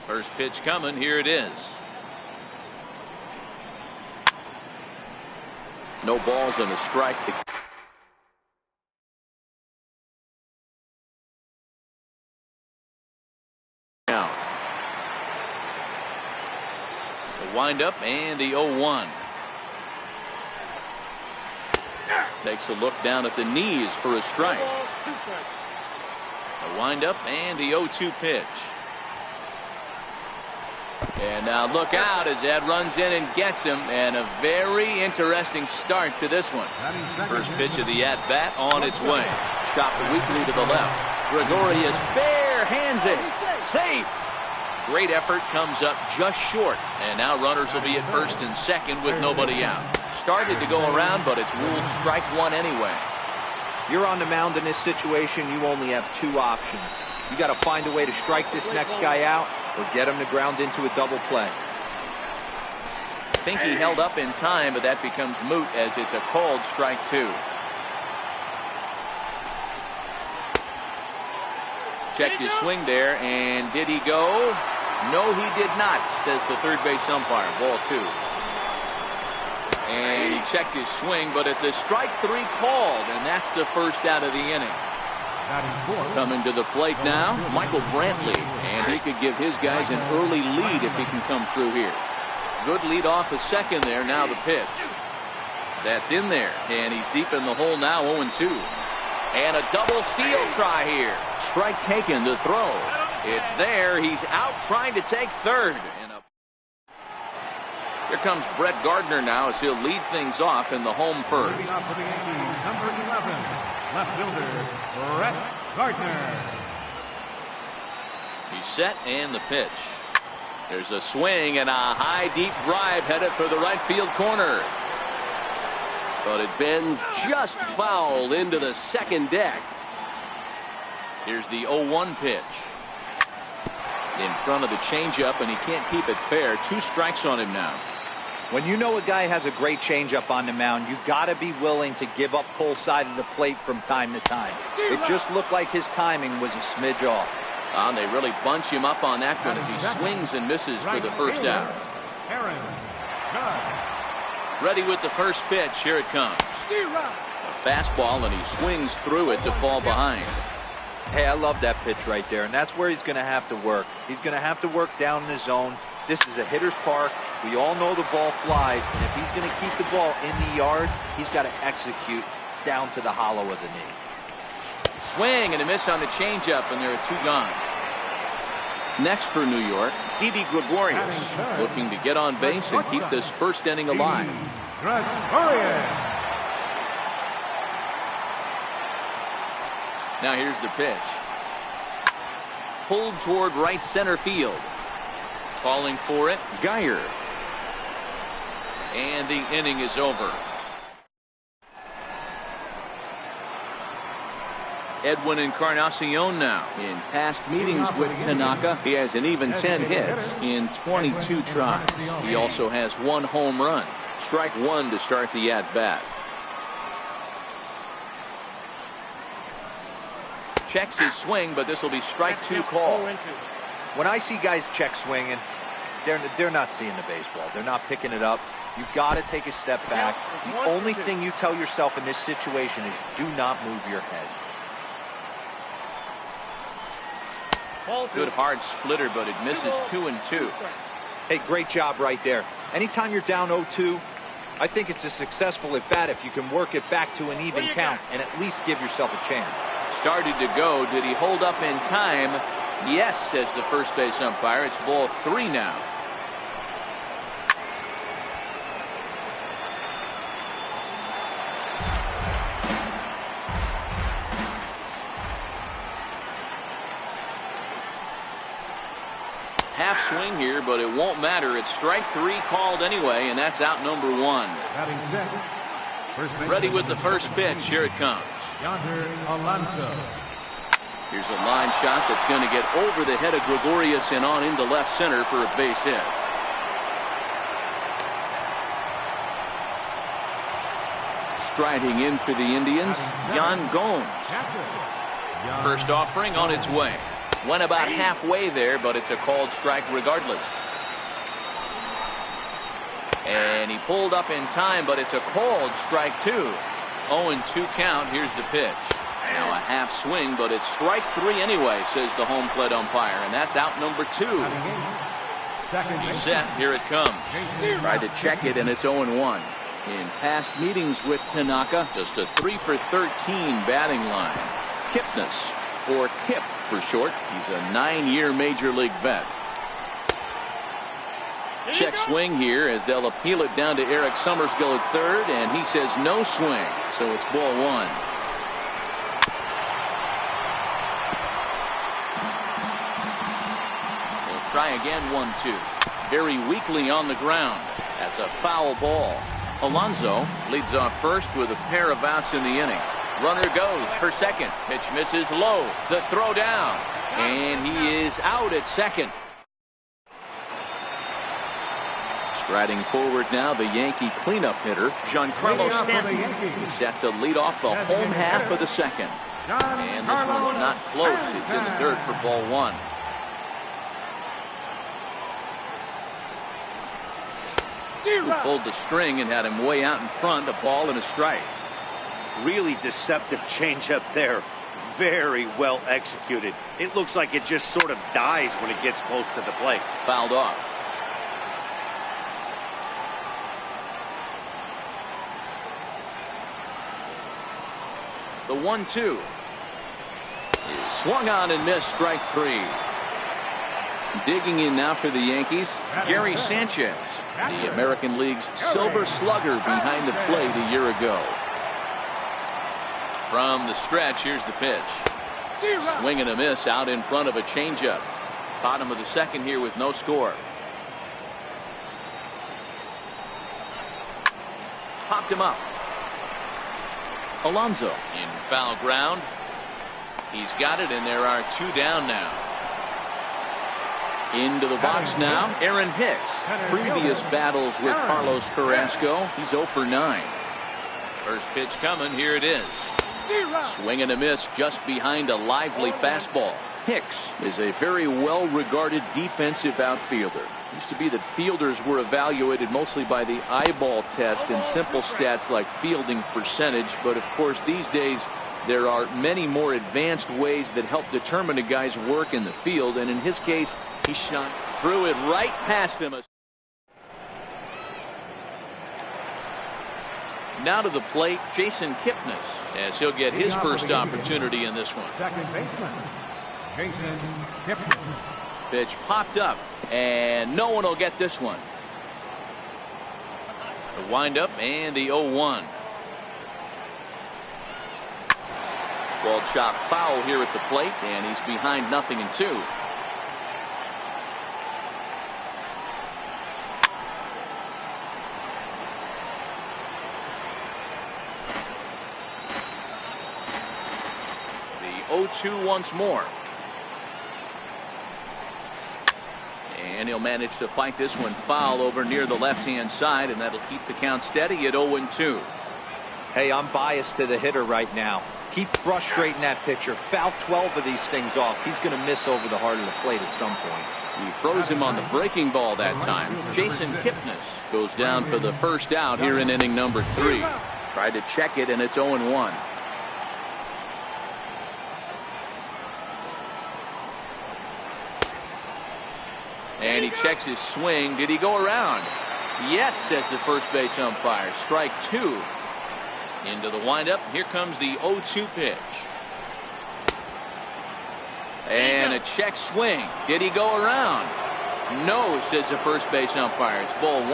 First pitch coming. Here it is. No balls and a strike. Now the windup and the 0-1. Takes a look down at the knees for a strike. The windup and the 0-2 pitch. And now look out as Ed runs in and gets him, and a very interesting start to this one. First pitch of the at-bat on its way. Chopped weakly to the left. Gregorius bare hands it. Safe. Great effort, comes up just short. And now runners will be at first and second with nobody out. Started to go around, but it's ruled strike one anyway. You're on the mound in this situation. You only have two options. You got to find a way to strike this next guy out or get him to ground into a double play. I think he held up in time, but that becomes moot as it's a called strike two. Checked his swing there, and did he go? No, he did not, says the third base umpire. Ball two. And he checked his swing, but it's a strike three called, and that's the first out of the inning. Coming to the plate now, Michael Brantley, and he could give his guys an early lead if he can come through here. Good lead off a second there. Now the pitch. That's in there, and he's deep in the hole now, 0-2. And a double steal try here. Strike taken to throw. It's there. He's out trying to take third. Here comes Brett Gardner now as he'll lead things off in the home first. Number 11, left fielder Brett Gardner. He's set, and the pitch. There's a swing and a high deep drive headed for the right field corner. But it bends just foul into the second deck. Here's the 0-1 pitch. In front of the changeup, and he can't keep it fair. 2 strikes on him now. When you know a guy has a great changeup on the mound, you got to be willing to give up pull side of the plate from time to time. It just looked like his timing was a smidge off. And they really bunch him up on that one as he swings and misses for the first out. Ready with the first pitch. Here it comes. A fastball, and he swings through it to fall behind. Hey, I love that pitch right there, and that's where he's going to have to work. He's going to have to work down in the zone. This is a hitter's park. We all know the ball flies, and if he's going to keep the ball in the yard, he's got to execute down to the hollow of the knee. Swing and a miss on the changeup, and there are 2 gone. Next for New York, Didi Gregorius, looking to get on base and keep this first inning alive. Now here's the pitch. Pulled toward right center field. Calling for it, Geyer. And the inning is over. Edwin Encarnacion now. In past meetings with Tanaka, he has an even 10 hits in 22 tries. He also has 1 home run. Strike 1 to start the at-bat. Checks his swing, but this will be strike 2 call. When I see guys check swinging, they're not seeing the baseball. They're not picking it up. You got to take a step back. The only thing you tell yourself in this situation is do not move your head. Good hard splitter, but it misses 2-2. Hey, great job right there. Anytime you're down 0-2, I think it's a successful at bat if you can work it back to an even count and at least give yourself a chance. Started to go. Did he hold up in time? Yes, says the first base umpire. It's ball 3 now. Half swing here, but it won't matter. It's strike 3 called anyway, and that's out number 1. Ready with the first pitch. Here it comes. Here's a line shot that's going to get over the head of Gregorius and on into left center for a base hit. Striding in for the Indians, Yan Gomes. First offering on its way. Went about halfway there, but it's a called strike regardless. And he pulled up in time, but it's a called strike 2. 0-2 count. Here's the pitch. Now a half swing, but it's strike 3 anyway, says the home plate umpire, and that's out number 2. He's set. Here it comes. Tried to check it, and it's 0-1. In past meetings with Tanaka, just a 3 for 13 batting line. Kipnis, or Kip for short. He's a 9-year major league vet. Check swing here as they'll appeal it down to Eric Summersgill at third, and he says no swing, so it's ball 1. We'll try again. 1-2. Very weakly on the ground. That's a foul ball. Alonso leads off first with a pair of outs in the inning. Runner goes for second. Pitch misses low. The throw down, and he is out at second. Striding forward now, the Yankee cleanup hitter, Giancarlo Stanton. He's set to lead off the home half of the second. And this one's not close. It's in the dirt for ball 1. Who pulled the string and had him way out in front, a ball and a strike. Really deceptive changeup there. Very well executed. It looks like it just sort of dies when it gets close to the plate. Fouled off. The 1-2 is swung on and missed. Strike 3. Digging in now for the Yankees, Gary Sanchez, the American League's silver slugger behind the plate a year ago. From the stretch, here's the pitch. Swing and a miss out in front of a changeup. Bottom of the second here with no score. Popped him up. Alonso in foul ground. He's got it, and there are 2 down now. Into the box now, Aaron Hicks. Previous battles with Carlos Carrasco, he's 0 for 9. First pitch coming, here it is. Swing and a miss just behind a lively fastball. Hicks is a very well-regarded defensive outfielder. Used to be that fielders were evaluated mostly by the eyeball test and simple stats like fielding percentage, but of course these days there are many more advanced ways that help determine a guy's work in the field, and in his case he shot threw it right past him. Now to the plate, Jason Kipnis, as he'll get his first opportunity in this one. Second baseman, Jason Kipnis. Pitch popped up, and no one will get this one. The windup and the 0-1. Ball shot foul here at the plate, and he's behind 0-2. The 0-2 once more. And he'll manage to fight this one foul over near the left-hand side, and that'll keep the count steady at 0-2. Hey, I'm biased to the hitter right now. Keep frustrating that pitcher. Foul 12 of these things off. He's going to miss over the heart of the plate at some point. He throws him on the breaking ball that time. Jason Kipnis goes down for the first out here in inning number 3. Tried to check it, and it's 0-1. And he checks his swing. Did he go around? Yes, says the first base umpire. Strike 2. Into the windup. Here comes the 0-2 pitch. And a check swing. Did he go around? No, says the first base umpire. It's ball 1.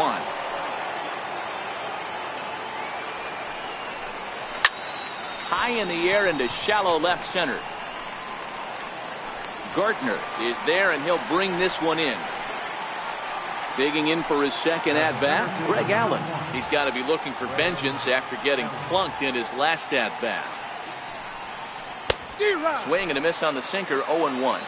High in the air into shallow left center. Gardner is there, and he'll bring this one in. Digging in for his second at-bat, Greg Allen. He's got to be looking for vengeance after getting plunked in his last at-bat. Swing and a miss on the sinker, 0-1.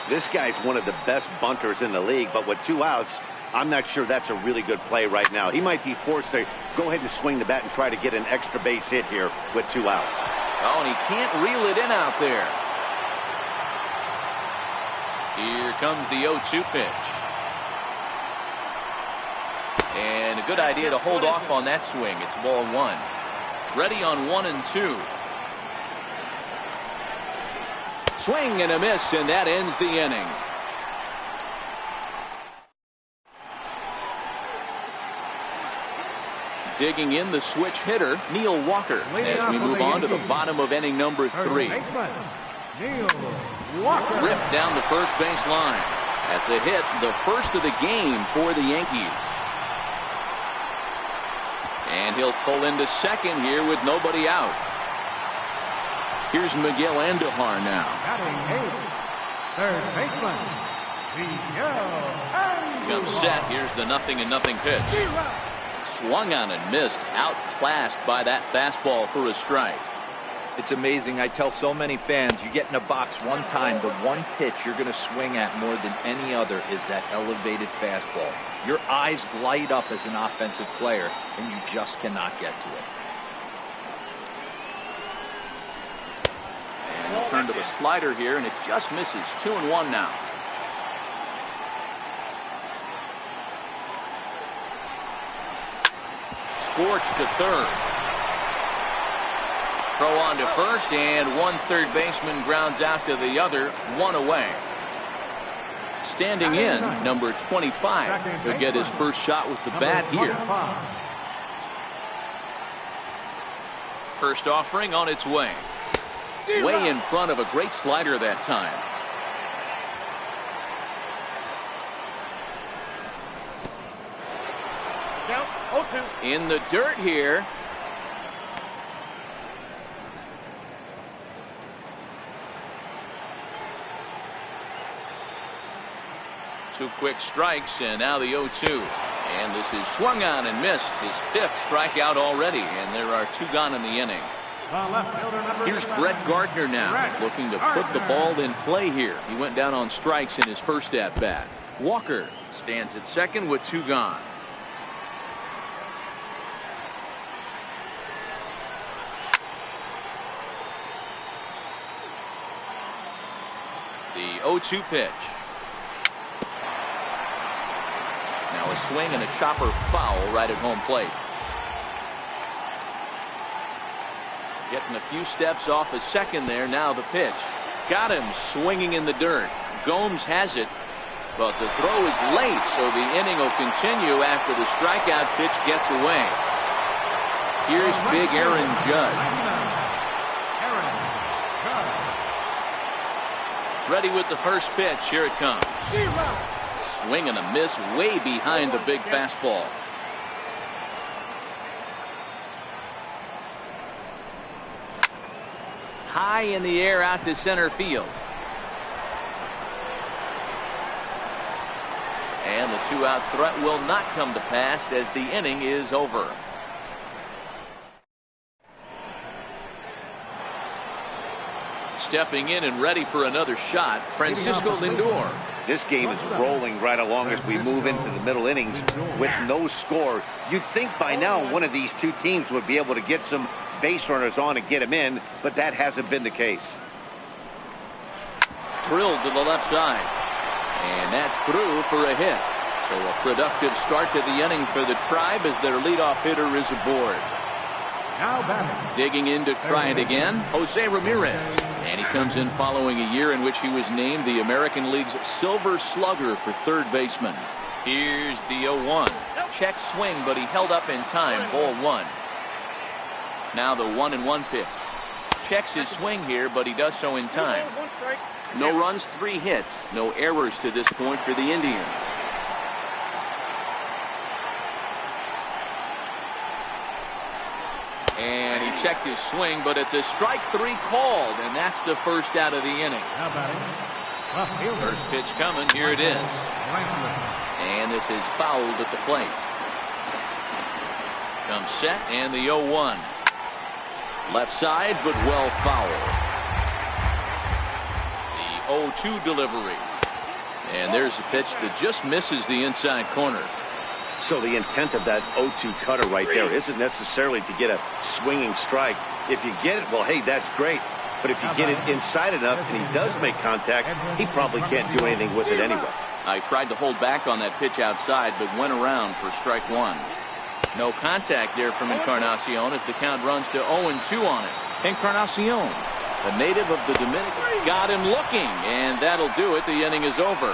This guy's one of the best bunters in the league, but with 2 outs, I'm not sure that's a really good play right now. He might be forced to go ahead and swing the bat and try to get an extra base hit here with 2 outs. Oh, and he can't reel it in out there. Here comes the 0-2 pitch. And a good idea to hold off on that swing. It's ball 1. Ready on 1 and 2. Swing and a miss, and that ends the inning. Digging in the switch hitter, Neil Walker, as we move on to the bottom of inning number 3. Ripped down the first base line. That's a hit, the first of the game for the Yankees. And he'll pull into second here with nobody out. Here's Miguel Andujar now. Third baseman, Comes set. Here's the 0-0 pitch. Swung on and missed. Outclassed by that fastball for a strike. It's amazing. I tell so many fans, you get in a box one time, the one pitch you're going to swing at more than any other is that elevated fastball. Your eyes light up as an offensive player, and you just cannot get to it. And he'll turn to the slider here, and it just misses. 2-1 now. Scorched to third. Throw on to first, and one third baseman grounds out to the other, 1 away. Standing in, number 25 could get his first shot with the bat here. First offering on its way. Way in front of a great slider that time. In the dirt here. Two quick strikes, and now the 0-2. And this is swung on and missed. His 5th strikeout already, and there are 2 gone in the inning. Here's Brett Gardner now, looking to put the ball in play here. He went down on strikes in his first at-bat. Walker stands at second with 2 gone. The 0-2 pitch. Now a swing and a chopper foul right at home plate. Getting a few steps off his second there. Now the pitch. Got him swinging in the dirt. Gomes has it, but the throw is late, so the inning will continue after the strikeout pitch gets away. Here's big Aaron Judge. Ready with the first pitch. Here it comes. Swing and a miss way behind the big fastball. High in the air out to center field. And the 2-out threat will not come to pass as the inning is over. Stepping in and ready for another shot, Francisco Lindor. This game is rolling right along as we move into the middle innings with no score. You'd think by now one of these two teams would be able to get some base runners on and get them in, but that hasn't been the case. Drilled to the left side. And that's through for a hit. So a productive start to the inning for the Tribe as their leadoff hitter is aboard. Now batting. Digging in to try it again, Jose Ramirez. And he comes in following a year in which he was named the American League's Silver Slugger for third baseman. Here's the 0-1. Check swing, but he held up in time. Ball 1. Now the 1-1 pitch. Checks his swing here, but he does so in time. No runs, 3 hits. No errors to this point for the Indians. And he checked his swing, but it's a strike 3 called, and that's the first out of the inning. First pitch coming. Here it is. And this is fouled at the plate. Comes set, and the 0-1. Left side, but well fouled. The 0-2 delivery. And there's a pitch that just misses the inside corner. So the intent of that 0-2 cutter right there isn't necessarily to get a swinging strike. If you get it, well, hey, that's great. but if you get it inside enough and he does make contact, he probably can't do anything with it anyway. I tried to hold back on that pitch outside, but went around for strike one. No contact there from Encarnacion as the count runs to 0-2 on it. Encarnacion, the native of the Dominican, got him looking, and that'll do it. The inning is over.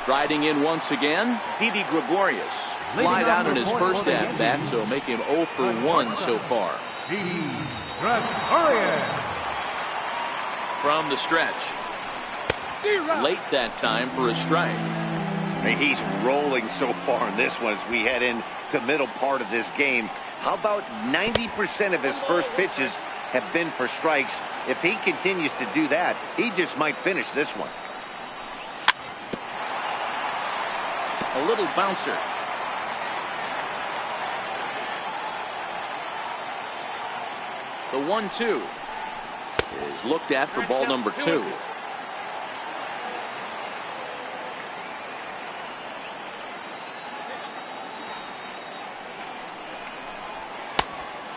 Striding in once again, Didi Gregorius. Flied out in his first at-bat, so make him 0 for 1 so far. From the stretch. Late that time for a strike. He's rolling so far in this one as we head in the middle part of this game. How about 90% of his first pitches have been for strikes? If he continues to do that, he just might finish this one. A little bouncer. The 1-2 is looked at for ball number 2.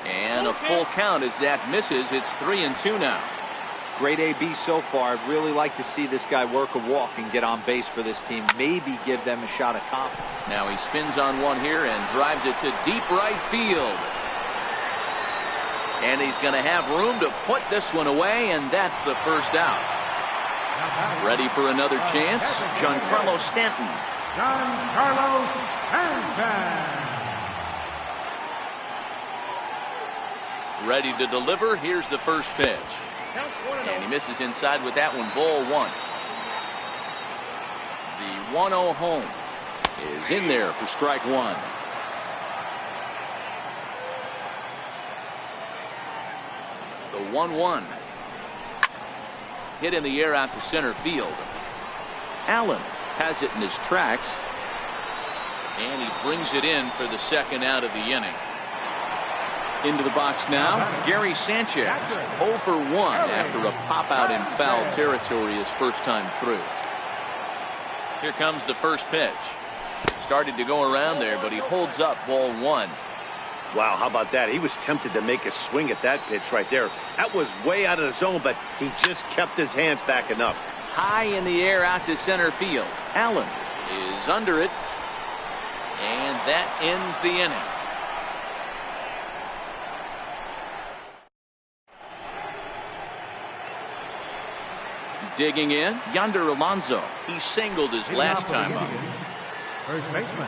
And a full count as that misses. It's 3-2 now. Great AB so far. I'd really like to see this guy work a walk and get on base for this team. Maybe give them a shot at confidence. Now he spins on one here and drives it to deep right field. And he's going to have room to put this one away, and that's the first out. Ready for another chance, Giancarlo Stanton. Giancarlo Stanton. Ready to deliver. Here's the first pitch. And he misses inside with that one. Ball 1. The 1-0 home is in there for strike 1. The 1-1. Hit in the air out to center field. Allen has it in his tracks. And he brings it in for the second out of the inning. Into the box now, Gary Sanchez, 0 for 1 after a pop-out in foul territory his first time through. Here comes the first pitch. Started to go around there, but he holds up ball 1. Wow, how about that? He was tempted to make a swing at that pitch right there. That was way out of the zone, but he just kept his hands back enough. High in the air out to center field. Allen is under it, and that ends the inning. Digging in, Yonder Alonso. He singled his last time up. First baseman,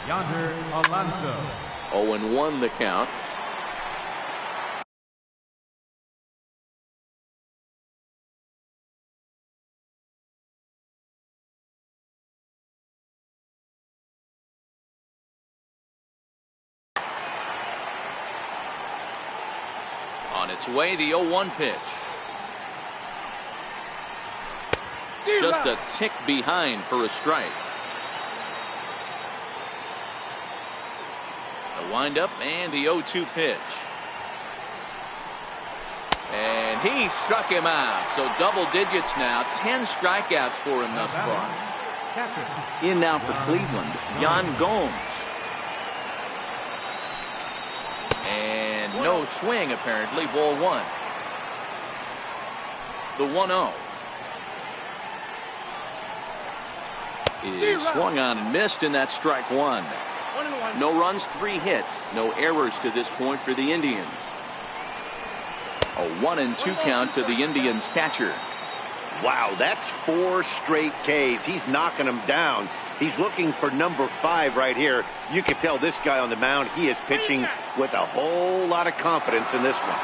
Yonder Alonso. 0-1 the count. On its way, the 0-1 pitch. Just a tick behind for a strike. The windup and the 0-2 pitch. And he struck him out. So double digits now. 10 strikeouts for him thus far. In now for Cleveland, Yan Gomes. And no swing apparently. Ball 1. The 1-0. Is swung on and missed, and that's strike 1. No runs, 3 hits, no errors to this point for the Indians. A 1-2 count to the Indians catcher. Wow, that's 4 straight Ks. He's knocking them down. He's looking for number 5 right here. You can tell this guy on the mound, he is pitching with a whole lot of confidence in this one.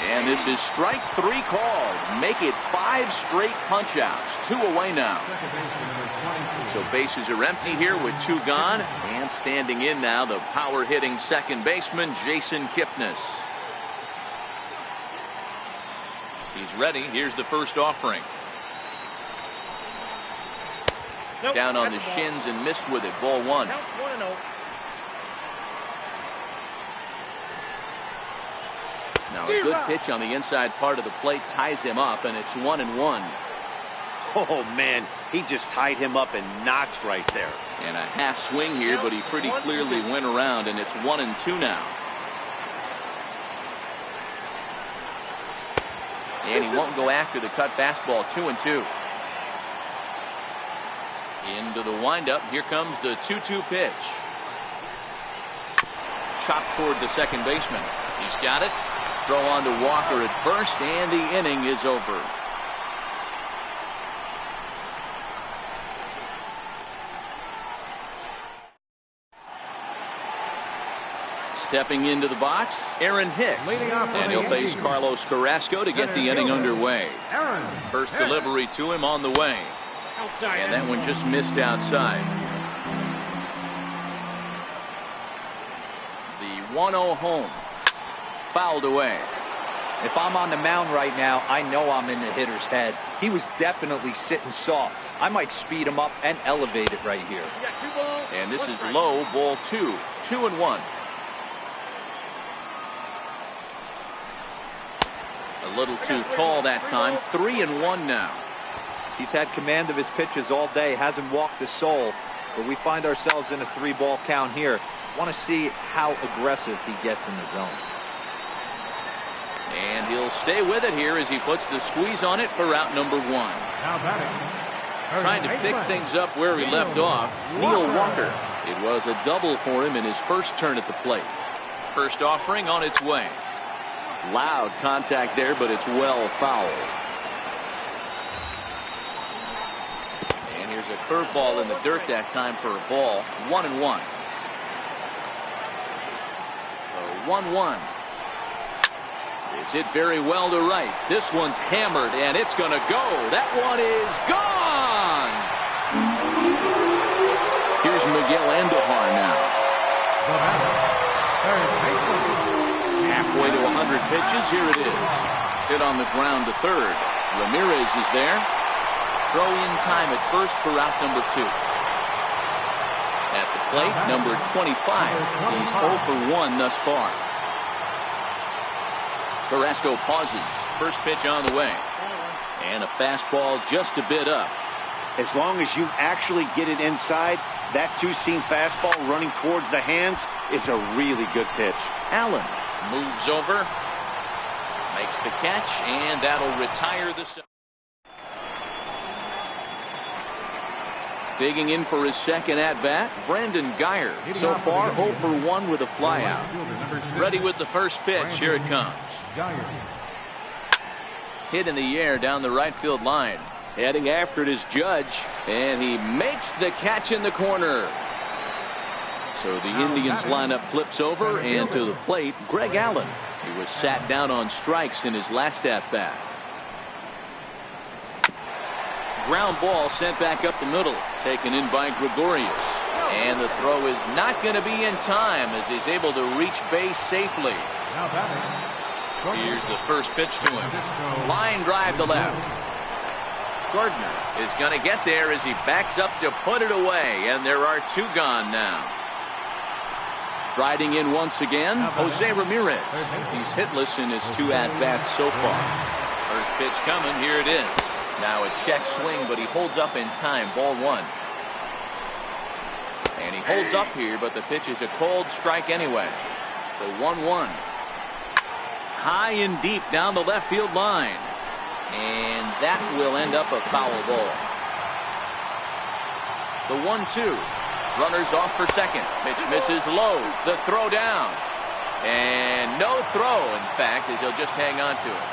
And this is strike 3 called. Make it 5 straight punch-outs. 2 away now. So bases are empty here with 2 gone. And standing in now, the power-hitting second baseman, Jason Kipnis. He's ready. Here's the first offering. Down on the shins and missed with it. Ball 1. Now a good pitch on the inside part of the plate ties him up, and it's 1-1. Oh, man, he just tied him up in knots right there. And a half swing here, but he pretty clearly went around, and it's 1-2 now. And he won't go after the cut fastball. 2-2. Into the windup. Here comes the 2-2 pitch. Chopped toward the second baseman. He's got it. Throw on to Walker at first, and the inning is over. Stepping into the box, Aaron Hicks. And he'll face Carlos Carrasco to get the inning underway. First delivery to him on the way. And that one just missed outside. The 1-0 home. Fouled away. If I'm on the mound right now, I know I'm in the hitter's head. He was definitely sitting soft. I might speed him up and elevate it right here. And this is low, ball 2. 2-1. A little too tall that time. 3-1 now. He's had command of his pitches all day. Hasn't walked a soul. But we find ourselves in a 3-ball count here. Want to see how aggressive he gets in the zone. And he'll stay with it here as he puts the squeeze on it for out number 1. Now batting. Trying to pick things up where he left off, Neil Walker. It was a double for him in his first turn at the plate. First offering on its way. Loud contact there, but it's well fouled. And here's a curveball in the dirt that time for a ball. 1-1. So 1-1. It's hit very well to right. This one's hammered, and it's going to go. That one is gone. Here's Miguel Andujar now. Halfway to 100 pitches. Here it is. Hit on the ground to third. Ramirez is there. Throw in time at first for out number 2. At the plate, number 25. He's 0 for 1 thus far. Carrasco pauses. First pitch on the way. And a fastball just a bit up. As long as you actually get it inside, that two-seam fastball running towards the hands is a really good pitch. Allen moves over, makes the catch, and that'll retire the set. Digging in for his second at-bat, Brandon Guyer. So far, 0 for 1 with a flyout. Ready with the first pitch. Here it comes. Hit in the air down the right field line. Heading after it is Judge, and he makes the catch in the corner. So the Indians lineup flips over, and to the plate, Greg Allen. He was sat down on strikes in his last at-bat. Ground ball sent back up the middle, taken in by Gregorius. And the throw is not going to be in time as he's able to reach base safely. Here's the first pitch to him. Line drive to left. Gardner is going to get there as he backs up to put it away, and there are 2 gone now. Striding in once again, Jose Ramirez. He's hitless in his 2 at-bats so far. First pitch coming. Here it is. Now a check swing, but he holds up in time. Ball 1. And he holds up here, but the pitch is a cold strike anyway. The 1-1. High and deep down the left field line. And that will end up a foul ball. The 1-2. Runners off for second. Pitch misses low. The throw down. And no throw, in fact, as he'll just hang on to it.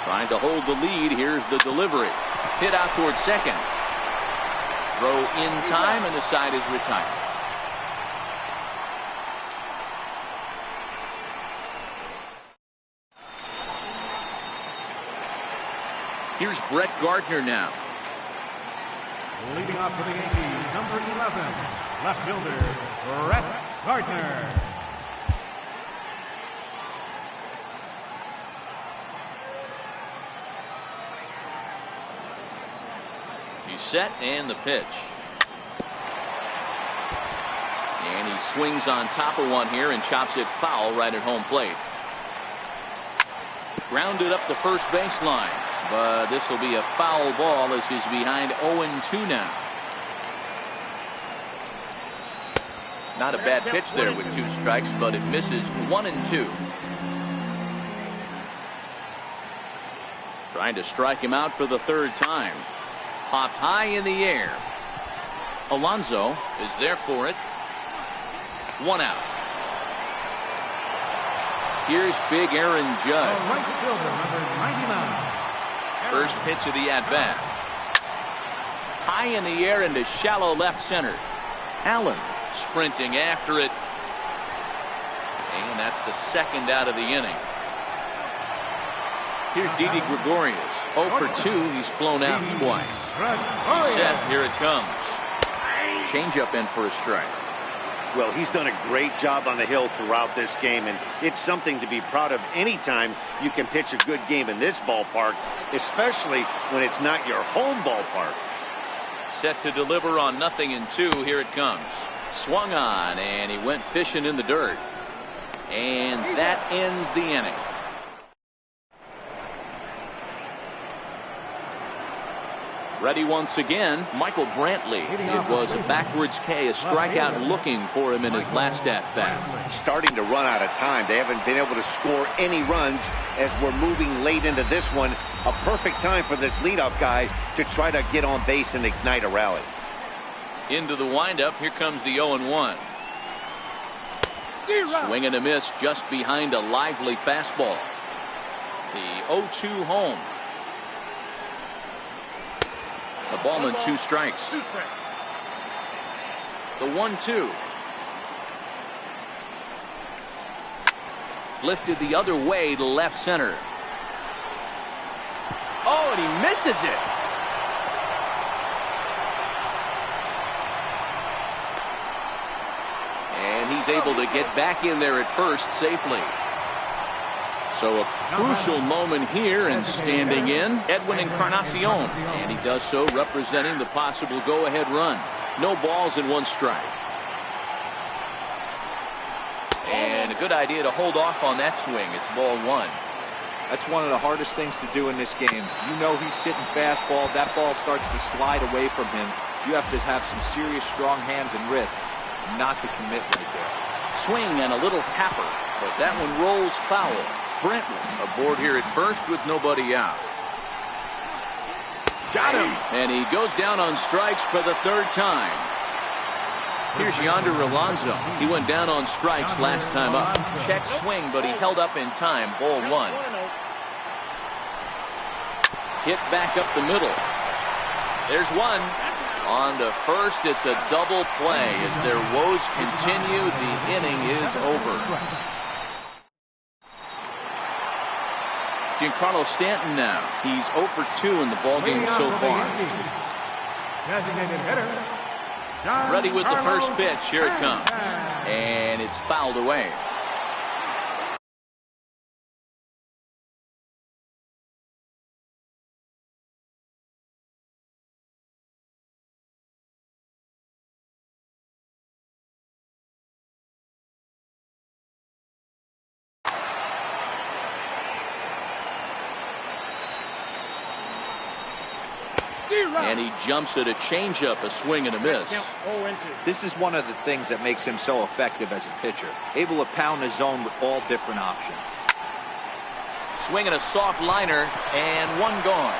Trying to hold the lead. Here's the delivery. Hit out towards second. Throw in time, and the side is retired. Here's Brett Gardner now. Leading off for the Yankees, number 11, left fielder, Brett Gardner. He's set, and the pitch. And he swings on top of one here and chops it foul right at home plate. Grounded up the first baseline. But this will be a foul ball as he's behind 0-2 now. Not a bad pitch there with 2 strikes, but it misses 1-2. Trying to strike him out for the 3rd time. Popped high in the air. Alonso is there for it. 1 out. Here's big Aaron Judge. Right fielder, number 99. First pitch of the at-bat. High in the air into shallow left center. Allen sprinting after it. And that's the 2nd out of the inning. Here's Didi Gregorius. 0 for 2. He's flown out twice. Set. Here it comes. Changeup in for a strike. Well, he's done a great job on the hill throughout this game, and it's something to be proud of anytime you can pitch a good game in this ballpark, especially when it's not your home ballpark. Set to deliver on 0-2. Here it comes. Swung on, and he went fishing in the dirt. And that ends the inning. Ready once again, Michael Brantley. It was a backwards K, a strikeout looking for him in his last at-bat. Starting to run out of time. They haven't been able to score any runs as we're moving late into this one. A perfect time for this leadoff guy to try to get on base and ignite a rally. Into the windup, here comes the 0-1. Swing and a miss just behind a lively fastball. The 0-2 home. The ballman 2 strikes. The 1-2. Lifted the other way to left center. Oh, and he misses it. And he's able to get back in there at first safely. So a crucial moment here, and standing in, Edwin Encarnacion. And he does so representing the possible go-ahead run. No balls and 1 strike. And a good idea to hold off on that swing. It's ball 1. That's one of the hardest things to do in this game. You know he's sitting fastball. That ball starts to slide away from him. You have to have some serious strong hands and wrists not to commit right there. Swing and a little tapper, but that one rolls foul. Brantley aboard here at first with nobody out. Got him. And he goes down on strikes for the 3rd time. Here's Yonder Alonso. He went down on strikes last time up. Check swing, but he held up in time. Ball 1. Hit back up the middle. There's 1. On to first, it's a double play. As their woes continue, the inning is over. Giancarlo Stanton now. He's 0 for 2 in the ballgame so far. Designated hitter. Ready with the first pitch. Here it comes. And it's fouled away. And he jumps at a changeup, a swing and a miss. This is one of the things that makes him so effective as a pitcher. Able to pound the zone with all different options. Swinging a soft liner, and 1 gone.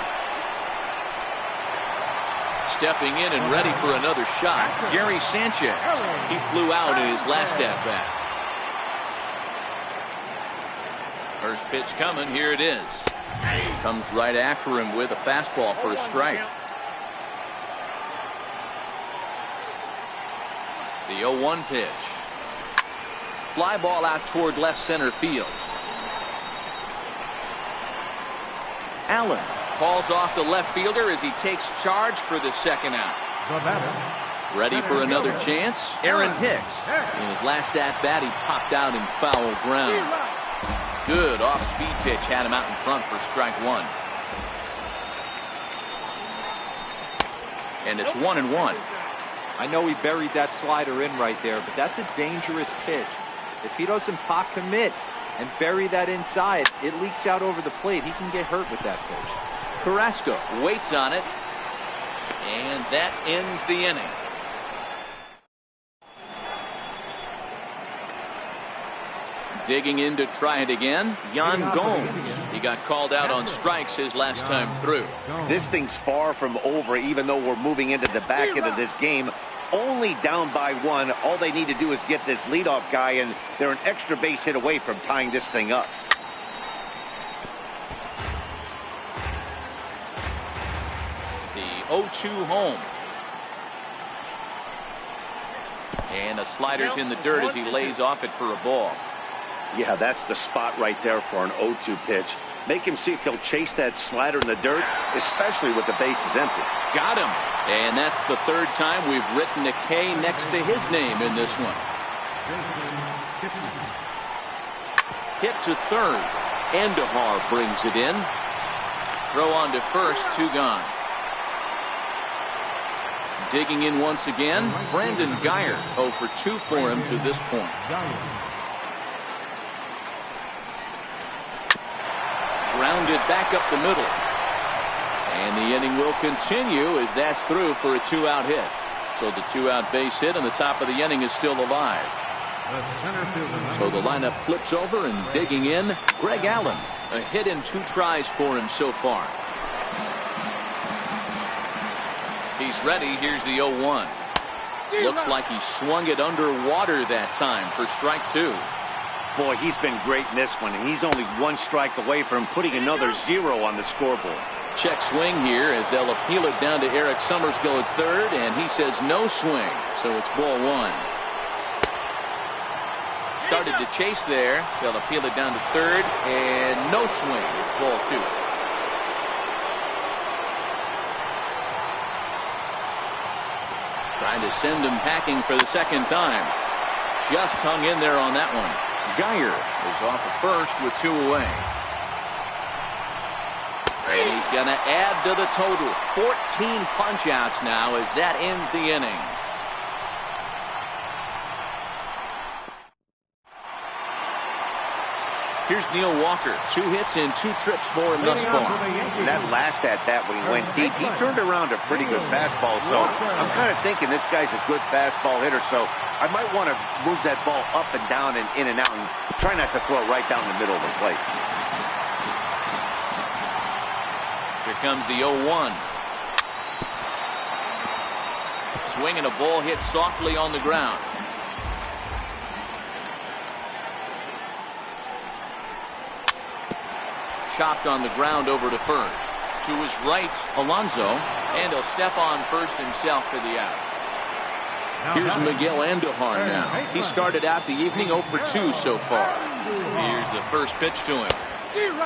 Stepping in and ready for another shot, Gary Sanchez. He flew out in his last at-bat. First pitch coming, here it is. Comes right after him with a fastball for a strike. The 0-1 pitch. Fly ball out toward left center field. Allen calls off the left fielder as he takes charge for the 2nd out. Ready for another chance. Aaron Hicks. In his last at-bat, he popped out in foul ground. Good off-speed pitch had him out in front for strike 1. And it's 1-1. I know he buried that slider in right there, but that's a dangerous pitch. If he doesn't pop commit, and bury that inside. It leaks out over the plate. He can get hurt with that pitch. Carrasco waits on it, and that ends the inning. Digging in to try it again, Yan Gomes. He got called out on strikes his last time through. This thing's far from over, even though we're moving into the back end of this game. Only down by 1. All they need to do is get this leadoff guy, and they're an extra base hit away from tying this thing up. The 0-2 home. And a slider's in the dirt as he lays off it for a ball. Yeah, that's the spot right there for an 0-2 pitch. Make him see if he'll chase that slider in the dirt, especially with the bases empty. Got him. And that's the third time we've written a K next to his name in this one. Hit to third. Andujar brings it in. Throw on to first, 2 gone. Digging in once again, Brandon Geyer. 0 for 2 for him to this point. Grounded back up the middle. And the inning will continue as that's through for a 2-out hit. So the 2-out base hit and the top of the inning is still alive. So the lineup flips over, and digging in, Greg Allen. A hit in 2 tries for him so far. He's ready. Here's the 0-1. Looks like he swung it underwater that time for strike 2. Boy, he's been great in this one, and he's only 1 strike away from putting another 0 on the scoreboard. Check swing here as they'll appeal it down to Eric Summerskill at third, and he says no swing, so it's ball 1. Started to chase there. They'll appeal it down to third, and no swing. It's ball 2. Trying to send him packing for the second time. Just hung in there on that one. Geyer is off at first with 2 away. And he's going to add to the total. 14 punch-outs now as that ends the inning. Here's Neil Walker. 2 hits and 2 trips for him thus far. And that last at-bat when he went deep, he turned around a pretty good fastball. So I'm kind of thinking this guy's a good fastball hitter. So I might want to move that ball up and down and in and out and try not to throw it right down the middle of the plate. Here comes the 0-1. Swing and a ball hit softly on the ground. Chopped on the ground over to first. To his right, Alonso, and he'll step on first himself for the out. Here's Miguel Andujar now. He started out the evening 0 for 2 so far. Here's the first pitch to him.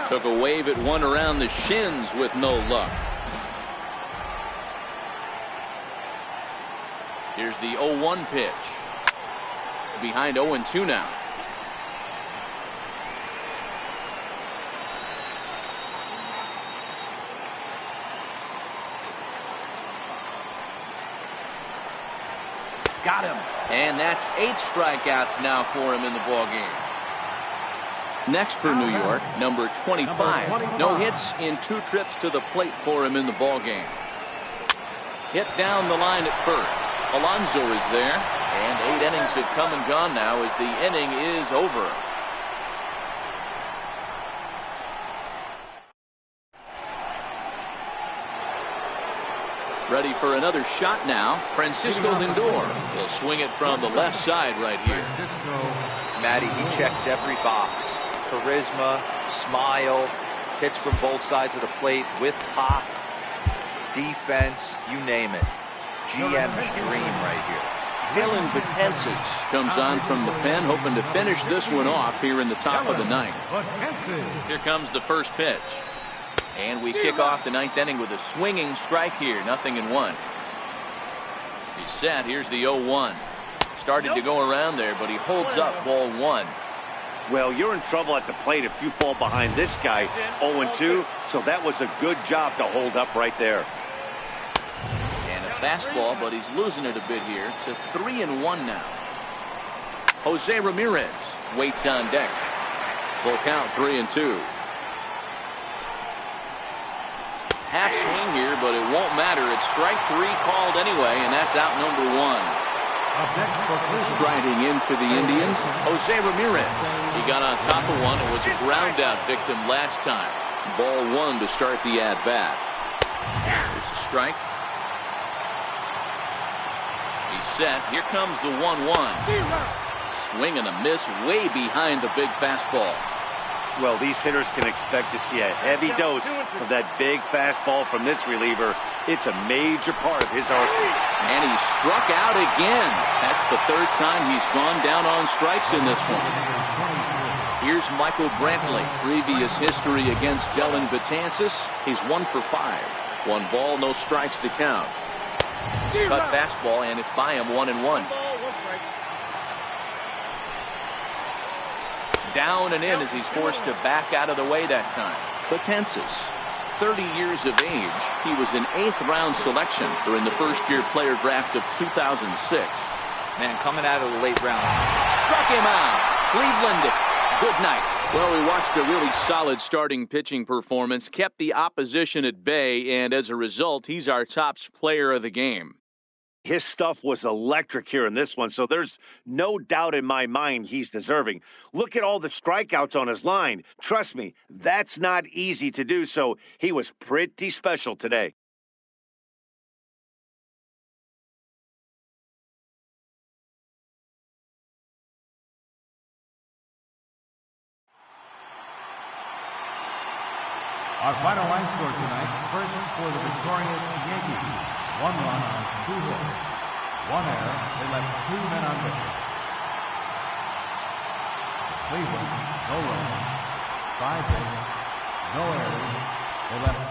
Took a wave at one around the shins with no luck. Here's the 0-1 pitch. Behind 0-2 now. Got him. And that's 8 strikeouts now for him in the ball game. Next for New York, number 25. No hits in 2 trips to the plate for him in the ball game. Hit down the line at first. Alonso is there, and 8 innings have come and gone now as the inning is over. Ready for another shot now. Francisco Lindor. He'll swing it from the left side right here. Matty, he checks every box. Charisma, smile, hits from both sides of the plate with pop, defense, you name it. GM's dream right here. Dylan Betances comes on from the pen, hoping to finish this one off here in the top of the 9th. Here comes the first pitch. And we kick off the 9th inning with a swinging strike here. 0-1. He's set. Here's the 0-1. Started to go around there, but he holds up ball 1. Well, you're in trouble at the plate if you fall behind this guy 0-2. So that was a good job to hold up right there. And a fastball, but he's losing it a bit here to 3-1 now. Jose Ramirez waits on deck. Full count, 3-2. Half swing here, but it won't matter. It's strike 3 called anyway, and that's out number 1. Striding in for the Indians, Jose Ramirez. He got on top of one and was a ground out victim last time. Ball 1 to start the at-bat. There's a strike. He's set. Here comes the 1-1. Swing and a miss way behind the big fastball. Well, these hitters can expect to see a heavy dose of that big fastball from this reliever. It's a major part of his arsenal. And he struck out again. That's the 3rd time he's gone down on strikes in this one. Here's Michael Brantley. Previous history against Dellin Betances. He's 1 for 5. 1 ball, no strikes to count. Cut fastball, and it's by him 1-1. Down and in as he's forced to back out of the way that time. Betances, 30 years of age. He was an 8th round selection during the first-year player draft of 2006. Man, coming out of the late round. Struck him out. Cleveland, good night. Well, we watched a really solid starting pitching performance, kept the opposition at bay, and as a result, he's our top player of the game. His stuff was electric here in this one, so there's no doubt in my mind he's deserving. Look at all the strikeouts on his line. Trust me, that's not easy to do, so he was pretty special today. Our final line score tonight, first for the victorious Yankees. 1 run on 2 hits. 1 error. They left 2 men on base. Cleveland, no runs, 5 hits, no errors. They left